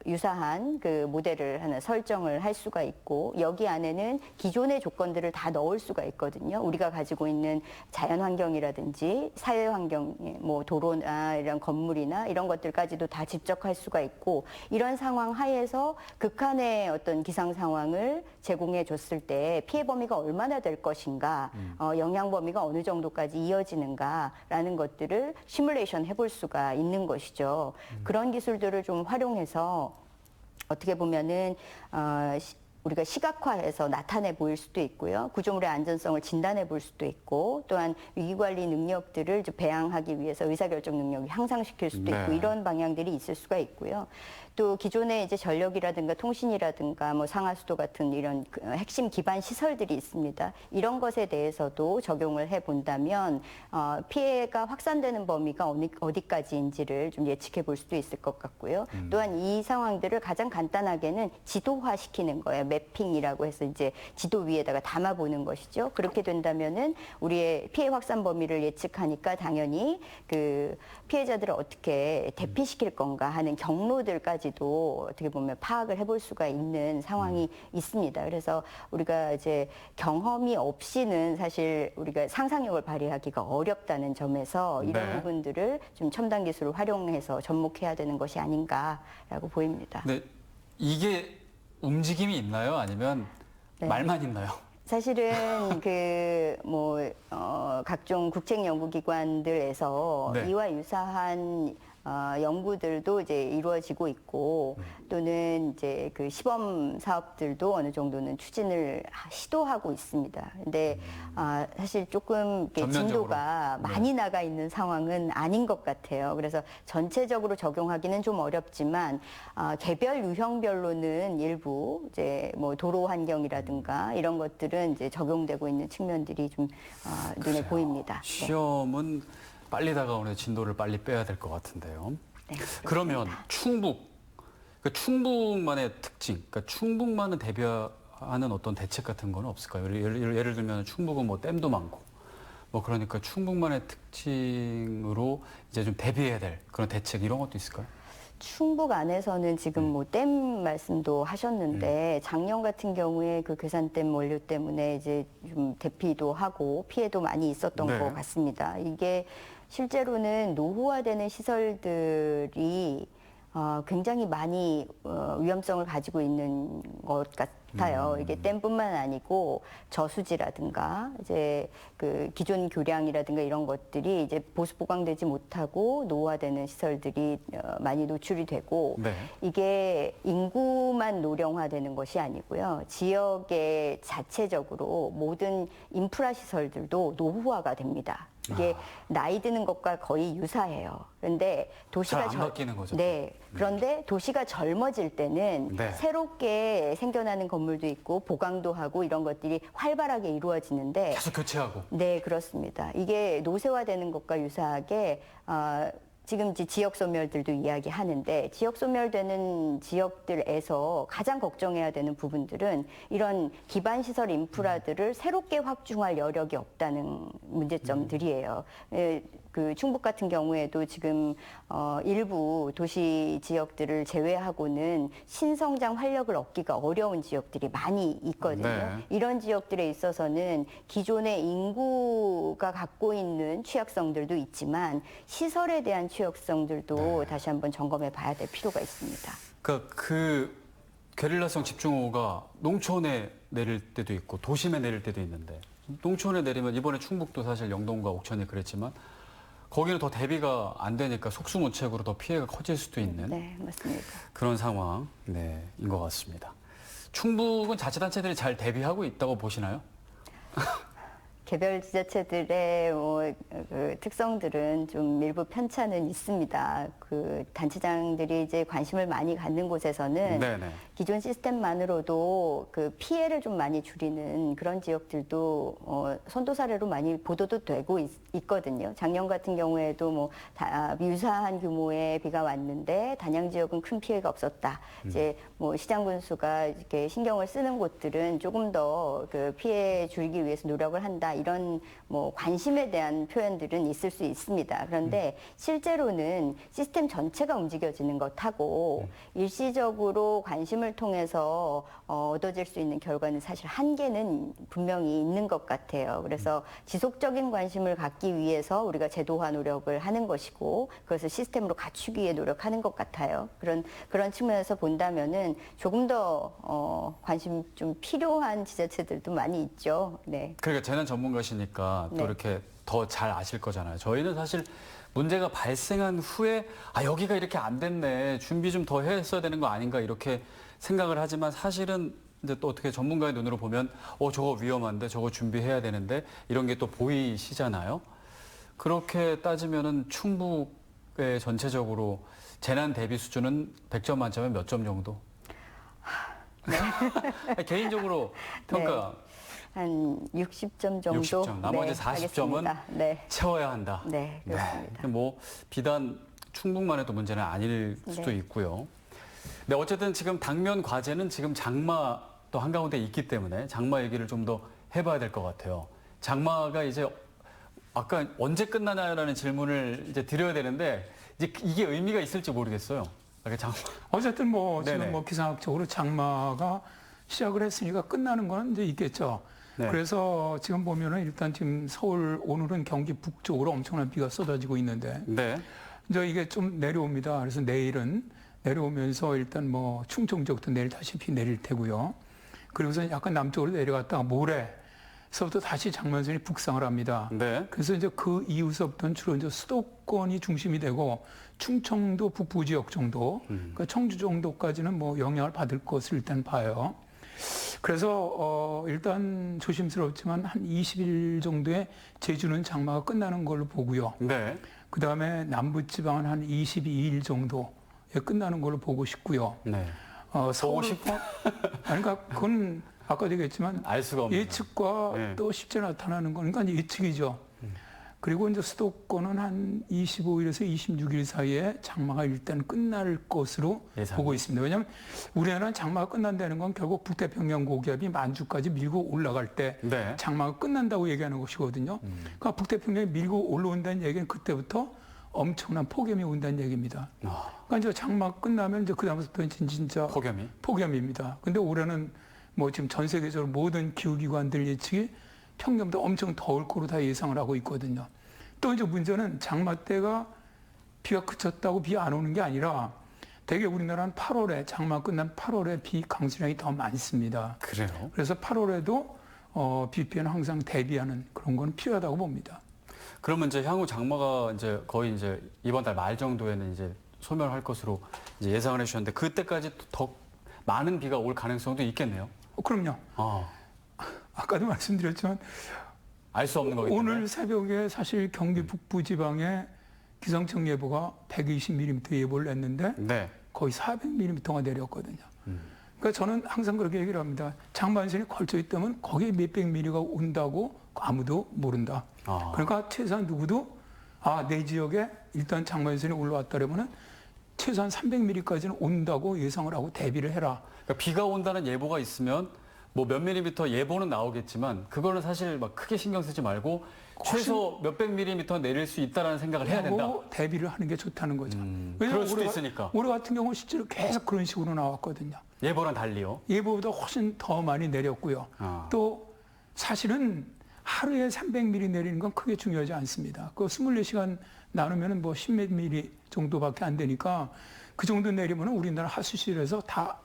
유사한 그 모델을 하나 설정을 할 수가 있고 여기 안에는 기존의 조건들을 다 넣을 수가 있거든요. 우리가 가지고 있는 자연 환경이라든지 사회 환경, 뭐 도로나 이런 건물이나 이런 것들까지도 다 집적할 수가 있고 이런 상황 하에서 극한의 어떤 기상 상황을 제공해 줬을 때 피해 범위가 얼마나 될 것인가, 영향 범위가 어느 정도까지 이어지는가라는 것들을 시뮬레이션 해볼 수가 있는 것이죠. 그런 기술들을 좀 활용해서 어떻게 보면은 우리가 시각화해서 나타내 보일 수도 있고요. 구조물의 안전성을 진단해 볼 수도 있고 또한 위기관리 능력들을 좀 배양하기 위해서 의사결정 능력을 향상시킬 수도 있고 네. 이런 방향들이 있을 수가 있고요. 또 기존의 이제 전력이라든가 통신이라든가 뭐 상하수도 같은 이런 그 핵심 기반 시설들이 있습니다. 이런 것에 대해서도 적용을 해 본다면 피해가 확산되는 범위가 어디까지인지를 좀 예측해 볼 수도 있을 것 같고요. 또한 이 상황들을 가장 간단하게는 지도화 시키는 거예요. 매핑이라고 해서 이제 지도 위에다가 담아 보는 것이죠. 그렇게 된다면은 우리의 피해 확산 범위를 예측하니까 당연히 그 피해자들을 어떻게 대피시킬 건가 하는 경로들까지도 어떻게 보면 파악을 해볼 수가 있는 상황이 있습니다. 그래서 우리가 이제 경험이 없이는 사실 우리가 상상력을 발휘하기가 어렵다는 점에서 이런 네. 부분들을 좀 첨단 기술을 활용해서 접목해야 되는 것이 아닌가라고 보입니다. 근데 이게 움직임이 있나요? 아니면 네. 말만 있나요? 사실은 각종 국책 연구기관들에서 네. 이와 유사한 연구들도 이제 이루어지고 있고 또는 이제 그 시범 사업들도 어느 정도는 추진을 시도하고 있습니다. 근데 사실 조금 이렇게 전면적으로. 진도가 네. 많이 나가 있는 상황은 아닌 것 같아요. 그래서 전체적으로 적용하기는 좀 어렵지만 개별 유형별로는 일부 이제 뭐 도로 환경이라든가 이런 것들은 이제 적용되고 있는 측면들이 좀 눈에 보입니다. 네. 시험은 빨리 다가오는 진도를 빨리 빼야 될 것 같은데요. 네, 그러면 충북만의 특징, 그러니까 충북만을 대비하는 어떤 대책 같은 건 없을까요? 예를 들면 충북은 뭐 댐도 많고, 뭐 그러니까 충북만의 특징으로 이제 좀 대비해야 될 그런 대책 이런 것도 있을까요? 충북 안에서는 지금 뭐 댐 말씀도 하셨는데 작년 같은 경우에 그 괴산댐 원료 때문에 이제 좀 대피도 하고 피해도 많이 있었던 네. 것 같습니다. 이게 실제로는 노후화되는 시설들이 굉장히 많이 위험성을 가지고 있는 것 같아요. 이게 댐뿐만 아니고 저수지라든가 이제 그 기존 교량이라든가 이런 것들이 이제 보수 보강되지 못하고 노후화되는 시설들이 많이 노출이 되고 네. 이게 인구만 노령화되는 것이 아니고요. 지역의 자체적으로 모든 인프라 시설들도 노후화가 됩니다. 이게 나이 드는 것과 거의 유사해요. 그런데 도시가 잘안 바뀌는 거죠. 네. 그런데 도시가 젊어질 때는 네. 새롭게 생겨나는 건물도 있고 보강도 하고 이런 것들이 활발하게 이루어지는데 계속 교체하고. 네, 그렇습니다. 이게 노쇠화되는 것과 유사하게 지금 이제 지역 소멸들도 이야기하는데 지역 소멸되는 지역들에서 가장 걱정해야 되는 부분들은 이런 기반 시설 인프라들을 새롭게 확충할 여력이 없다는 문제점들이에요. 그 충북 같은 경우에도 지금 일부 도시 지역들을 제외하고는 신성장 활력을 얻기가 어려운 지역들이 많이 있거든요. 네. 이런 지역들에 있어서는 기존의 인구가 갖고 있는 취약성들도 있지만 시설에 대한 취약성들도 다시 한번 점검해 봐야 될 필요가 있습니다. 그러니까 그 게릴라성 집중호우가 농촌에 내릴 때도 있고 도심에 내릴 때도 있는데 농촌에 내리면 이번에 충북도 사실 영동과 옥천이 그랬지만 거기는 더 대비가 안 되니까 속수무책으로 더 피해가 커질 수도 있는 네, 맞습니다. 그런 상황인 것 같습니다. 충북은 자치단체들이 잘 대비하고 있다고 보시나요? 개별 지자체들의 그 특성들은 좀 일부 편차는 있습니다. 그 단체장들이 이제 관심을 많이 갖는 곳에서는 네네. 기존 시스템만으로도 그 피해를 좀 많이 줄이는 그런 지역들도 선도 사례로 많이 보도도 되고 있거든요. 작년 같은 경우에도 뭐 유사한 규모의 비가 왔는데 단양 지역은 큰 피해가 없었다. 이제 뭐 시장 군수가 이렇게 신경을 쓰는 곳들은 조금 더 그 피해 줄이기 위해서 노력을 한다. 이런 뭐 관심에 대한 표현들은 있을 수 있습니다. 그런데 실제로는 시스템 전체가 움직여지는 것하고 일시적으로 관심을 통해서 얻어질 수 있는 결과는 사실 한계는 분명히 있는 것 같아요. 그래서 지속적인 관심을 갖기 위해서 우리가 제도화 노력을 하는 것이고 그것을 시스템으로 갖추기 위해 노력하는 것 같아요. 그런 측면에서 본다면은 조금 더 관심 좀 필요한 지자체들도 많이 있죠. 네. 그러니까 재난 전문가시니까 또 네. 이렇게 더 잘 아실 거잖아요. 저희는 사실 문제가 발생한 후에 여기가 이렇게 안 됐네. 준비 좀 더 했어야 되는 거 아닌가 이렇게 생각을 하지만 사실은 이제 또 어떻게 전문가의 눈으로 보면 저거 위험한데 저거 준비해야 되는데 이런 게 또 보이시잖아요. 그렇게 따지면은 충북의 전체적으로 재난 대비 수준은 100점 만점에 몇 점 정도? 네. 개인적으로 평가. 한 60점 정도. 60점. 나머지 네, 40점은 하겠습니다. 네. 채워야 한다. 네, 그렇습니다. 근데 뭐 비단 충북만 해도 문제는 아닐 수도 네. 있고요. 네, 어쨌든 지금 당면 과제는 지금 장마도 한가운데 있기 때문에 장마 얘기를 좀 더 해봐야 될 것 같아요. 장마가 이제 아까 언제 끝나냐라는 질문을 이제 드려야 되는데 이제 이게 의미가 있을지 모르겠어요. 장마. 어쨌든 뭐 네네. 지금 뭐 기상학적으로 장마가 시작을 했으니까 끝나는 건 이제 있겠죠. 네. 그래서 지금 보면은 일단 지금 서울 오늘은 경기 북쪽으로 엄청난 비가 쏟아지고 있는데 네. 이제 이게 좀 내려옵니다. 그래서 내일은 내려오면서 일단 뭐 충청 지역도 내일 다시 비 내릴 테고요. 그리고서 약간 남쪽으로 내려갔다가 모레서부터 다시 장마선이 북상을 합니다. 네. 그래서 이제 그 이후서부터는 주로 이제 수도권이 중심이 되고 충청도 북부 지역 정도, 그러니까 청주 정도까지는 뭐 영향을 받을 것을 일단 봐요. 그래서 일단 조심스럽지만 한 20일 정도에 제주는 장마가 끝나는 걸로 보고요. 네. 그 다음에 남부지방은 한 22일 정도에 끝나는 걸로 보고 싶고요. 네. 서울 그러니까 그건 아까 얘기했지만 알 수가 없는. 예측과 네. 또 실제 나타나는 거니까 예측이죠. 그리고 이제 수도권은 한 25일에서 26일 사이에 장마가 일단 끝날 것으로 예상. 보고 있습니다. 왜냐하면 우리나라는 장마가 끝난다는 건 결국 북태평양 고기압이 만주까지 밀고 올라갈 때 네. 장마가 끝난다고 얘기하는 것이거든요. 그러니까 북태평양이 밀고 올라온다는 얘기는 그때부터 엄청난 폭염이 온다는 얘기입니다. 그러니까 이제 장마가 끝나면 이제 그다음부터 진짜 폭염입니다. 근데 올해는 뭐 지금 전 세계적으로 모든 기후기관들 예측이 평년보다 엄청 더울 거로 다 예상을 하고 있거든요. 또 이제 문제는 장마 때가 비가 그쳤다고 비 안 오는 게 아니라 대개 우리나라는 8월에 장마 끝난 8월에 비 강수량이 더 많습니다. 그래요? 그래서 8월에도 비 피해는 항상 대비하는 그런 건 필요하다고 봅니다. 그러면 이제 향후 장마가 이제 거의 이제 이번 달 말 정도에는 이제 소멸할 것으로 이제 예상을 해주셨는데 그때까지 더 많은 비가 올 가능성도 있겠네요. 그럼요. 아까도 말씀드렸지만 알 수 없는 거기 때문에. 오늘 새벽에 사실 경기 북부 지방에 기상청 예보가 120mm 예보를 냈는데 네. 거의 400mm가 내렸거든요. 그러니까 저는 항상 그렇게 얘기를 합니다. 장마선이 걸쳐 있다면 거기에 몇백 미리가 온다고 아무도 모른다. 그러니까 최소한 누구도 내 지역에 일단 장마선이 올라왔다면은 최소한 300mm까지는 온다고 예상을 하고 대비를 해라. 그러니까 비가 온다는 예보가 있으면 뭐 몇 밀리미터 예보는 나오겠지만 그거는 사실 막 크게 신경 쓰지 말고 최소 몇백 밀리미터 내릴 수 있다라는 생각을 해야 된다. 대비를 하는 게 좋다는 거죠. 그럴 수도 있으니까. 올해 같은 경우는 실제로 계속 그런 식으로 나왔거든요. 예보랑 달리요. 예보보다 훨씬 더 많이 내렸고요. 또 사실은 하루에 300mm 내리는 건 크게 중요하지 않습니다. 그 24시간 나누면 뭐 10몇 mm 정도밖에 안 되니까 그 정도 내리면 우리나라 하수실에서 다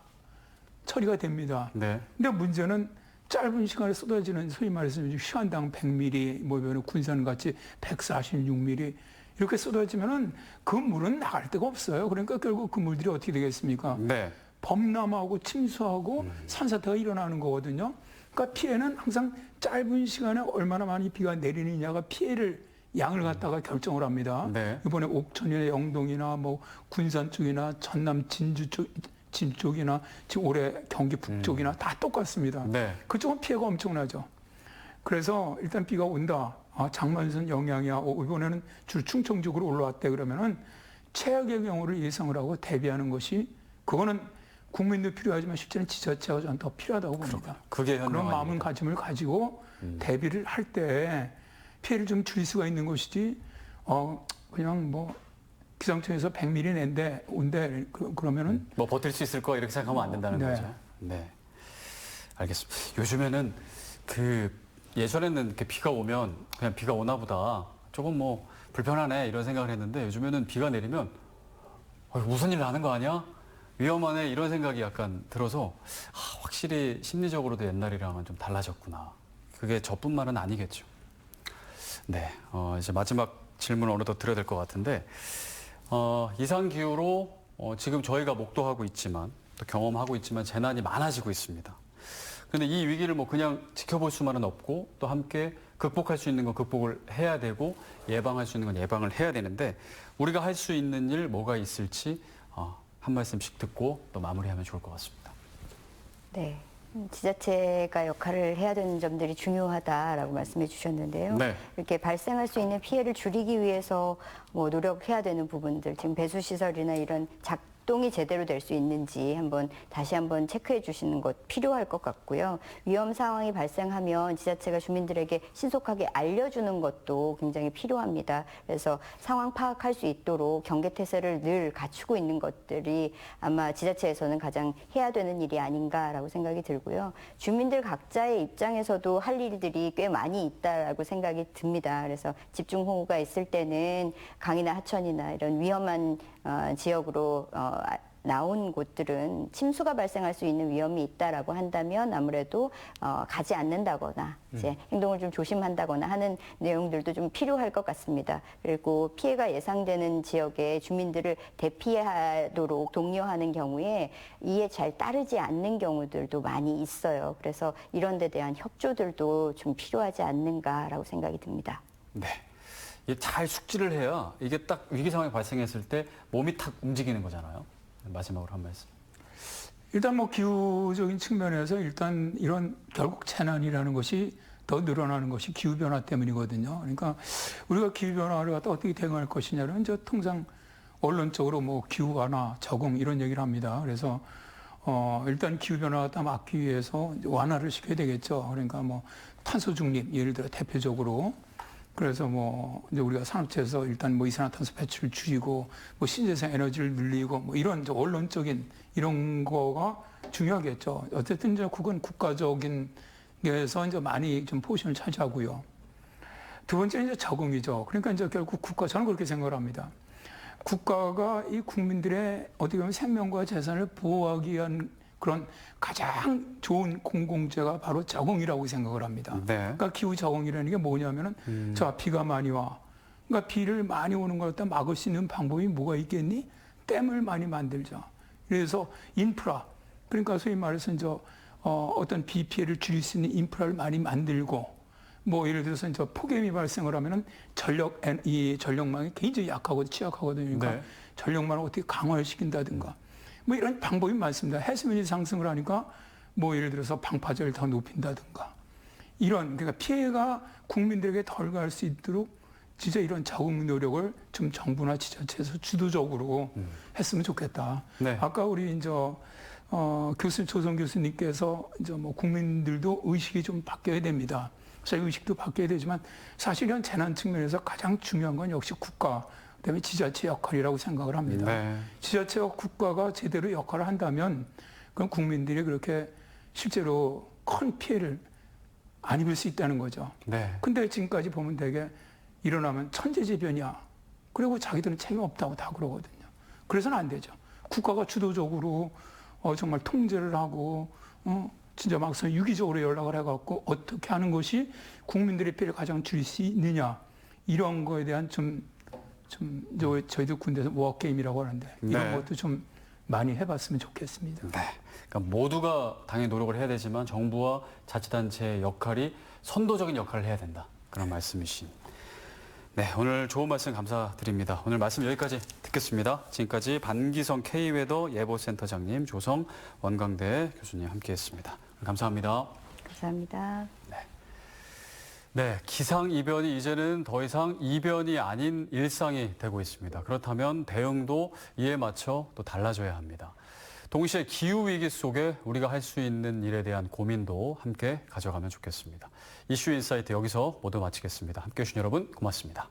처리가 됩니다. 네. 근데 문제는 짧은 시간에 쏟아지는 소위 말해서 시간당 100mm, 뭐 군산같이 146mm 이렇게 쏟아지면은 그 물은 나갈 데가 없어요. 그러니까 결국 그 물들이 어떻게 되겠습니까? 네. 범람하고 침수하고 산사태가 일어나는 거거든요. 그러니까 피해는 항상 짧은 시간에 얼마나 많이 비가 내리느냐가 피해를 양을 갖다가 결정을 합니다. 네. 이번에 옥천이나 영동이나 뭐 군산 쪽이나 전남 진 쪽이나 지금 올해 경기 북쪽이나 다 똑같습니다. 네. 그쪽은 피해가 엄청나죠. 그래서 일단 비가 온다. 아, 장마선 영향이야. 이번에는 줄 충청 쪽으로 올라왔대 그러면은 최악의 경우를 예상을 하고 대비하는 것이 그거는 국민도 필요하지만 실제는 지자체가 저는 더 필요하다고 봅니다. 그게 그런 현명합니다. 마음가짐을 가지고 대비를 할 때 피해를 좀 줄일 수가 있는 것이지 그냥 뭐 기상청에서 100mm 낸대 온대 그러면은 뭐 버틸 수 있을 거 이렇게 생각하면 안 된다는 네. 거죠. 네. 알겠습니다. 요즘에는 예전에는 이렇게 비가 오면 그냥 비가 오나 보다. 조금 뭐 불편하네 이런 생각을 했는데 요즘에는 비가 내리면 무슨 일 나는 거 아니야? 위험하네 이런 생각이 약간 들어서 확실히 심리적으로도 옛날이랑은 좀 달라졌구나. 그게 저뿐만은 아니겠죠. 네, 이제 마지막 질문 어느덧 드려야 될 것 같은데 이상기후로 지금 저희가 목도하고 있지만 또 경험하고 있지만 재난이 많아지고 있습니다. 그런데 이 위기를 뭐 그냥 지켜볼 수만은 없고 또 함께 극복할 수 있는 건 극복을 해야 되고 예방할 수 있는 건 예방을 해야 되는데 우리가 할 수 있는 일 뭐가 있을지 한 말씀씩 듣고 또 마무리하면 좋을 것 같습니다. 네. 지자체가 역할을 해야 되는 점들이 중요하다라고 말씀해 주셨는데요. 네. 이렇게 발생할 수 있는 피해를 줄이기 위해서 뭐 노력해야 되는 부분들, 지금 배수시설이나 이런 작동이 제대로 될 수 있는지 다시 한번 체크해 주시는 것 필요할 것 같고요. 위험 상황이 발생하면 지자체가 주민들에게 신속하게 알려주는 것도 굉장히 필요합니다. 그래서 상황 파악할 수 있도록 경계태세를 늘 갖추고 있는 것들이 아마 지자체에서는 가장 해야 되는 일이 아닌가라고 생각이 들고요. 주민들 각자의 입장에서도 할 일들이 꽤 많이 있다라고 생각이 듭니다. 그래서 집중호우가 있을 때는 강이나 하천이나 이런 위험한 지역으로 나온 곳들은 침수가 발생할 수 있는 위험이 있다라고 한다면 아무래도 가지 않는다거나 이제 행동을 좀 조심한다거나 하는 내용들도 좀 필요할 것 같습니다. 그리고 피해가 예상되는 지역의 주민들을 대피하도록 독려하는 경우에 이에 잘 따르지 않는 경우들도 많이 있어요. 그래서 이런 데 대한 협조들도 좀 필요하지 않는가라고 생각이 듭니다. 네. 이게 잘 숙지를 해야 이게 딱 위기 상황이 발생했을 때 몸이 탁 움직이는 거잖아요. 마지막으로 한 말씀. 일단 뭐 기후적인 측면에서 일단 이런 결국 재난이라는 것이 더 늘어나는 것이 기후변화 때문이거든요. 그러니까 우리가 기후변화를 갖다 어떻게 대응할 것이냐는 이제 통상 언론적으로 뭐 기후완화, 적응 이런 얘기를 합니다. 그래서 일단 기후변화 갖다 막기 위해서 완화를 시켜야 되겠죠. 그러니까 뭐 탄소 중립 예를 들어 대표적으로 그래서 뭐 이제 우리가 산업체에서 일단 뭐 이산화탄소 배출을 줄이고 뭐 신재생 에너지를 늘리고 뭐 이런 이제 언론적인 이런 거가 중요하겠죠. 어쨌든 이제 그건 국가적인 게서 이제 많이 좀 포션을 차지하고요. 두 번째는 이제 적응이죠. 그러니까 이제 결국 저는 그렇게 생각을 합니다. 국가가 이 국민들의 어떻게 보면 생명과 재산을 보호하기 위한 그런 가장 좋은 공공재가 바로 적응이라고 생각을 합니다. 네. 그러니까 기후 적응이라는 게 뭐냐면은 자 비가 많이 와. 그러니까 비를 많이 오는 걸 갖다 막을 수 있는 방법이 뭐가 있겠니? 댐을 많이 만들자. 그래서 인프라. 그러니까 소위 말해서 이제 어떤 비 피해를 줄일 수 있는 인프라를 많이 만들고 뭐 예를 들어서 이제 폭염이 발생을 하면은 전력망이 굉장히 약하거든요, 취약하거든요. 그러니까 네. 전력망을 어떻게 강화를 시킨다든가. 뭐 이런 방법이 많습니다. 해수면이 상승을 하니까 뭐 예를 들어서 방파제를 더 높인다든가. 그러니까 피해가 국민들에게 덜 갈 수 있도록 진짜 이런 적응 노력을 좀 정부나 지자체에서 주도적으로 했으면 좋겠다. 네. 아까 우리 이제 조성 교수님께서 이제 뭐 국민들도 의식이 좀 바뀌어야 됩니다. 그래서 의식도 바뀌어야 되지만 사실 이런 재난 측면에서 가장 중요한 건 역시 국가, 그다음에 지자체 역할이라고 생각을 합니다. 네. 지자체와 국가가 제대로 역할을 한다면 그럼 국민들이 그렇게 실제로 큰 피해를 안 입을 수 있다는 거죠. 네. 근데 지금까지 보면 되게 일어나면 천재지변이야. 그리고 자기들은 책임 없다고 다 그러거든요. 그래서는 안 되죠. 국가가 주도적으로 정말 통제를 하고 진짜 막상 유기적으로 연락을 해갖고 어떻게 하는 것이 국민들의 피해를 가장 줄일 수 있느냐 이런 거에 대한 좀 저희들 군대에서 워게임이라고 하는데 이런 네. 것도 좀 많이 해봤으면 좋겠습니다. 네. 그러니까 모두가 당연히 노력을 해야 되지만 정부와 자치단체의 역할이 선도적인 역할을 해야 된다. 그런 말씀이신. 네, 오늘 좋은 말씀 감사드립니다. 오늘 말씀 여기까지 듣겠습니다. 지금까지 반기성 K웨더 예보센터장님, 조성 원광대 교수님 함께했습니다. 감사합니다. 감사합니다. 네, 기상이변이 이제는 더 이상 이변이 아닌 일상이 되고 있습니다. 그렇다면 대응도 이에 맞춰 또 달라져야 합니다. 동시에 기후위기 속에 우리가 할 수 있는 일에 대한 고민도 함께 가져가면 좋겠습니다. 이슈 인사이트 여기서 모두 마치겠습니다. 함께해 주신 여러분 고맙습니다.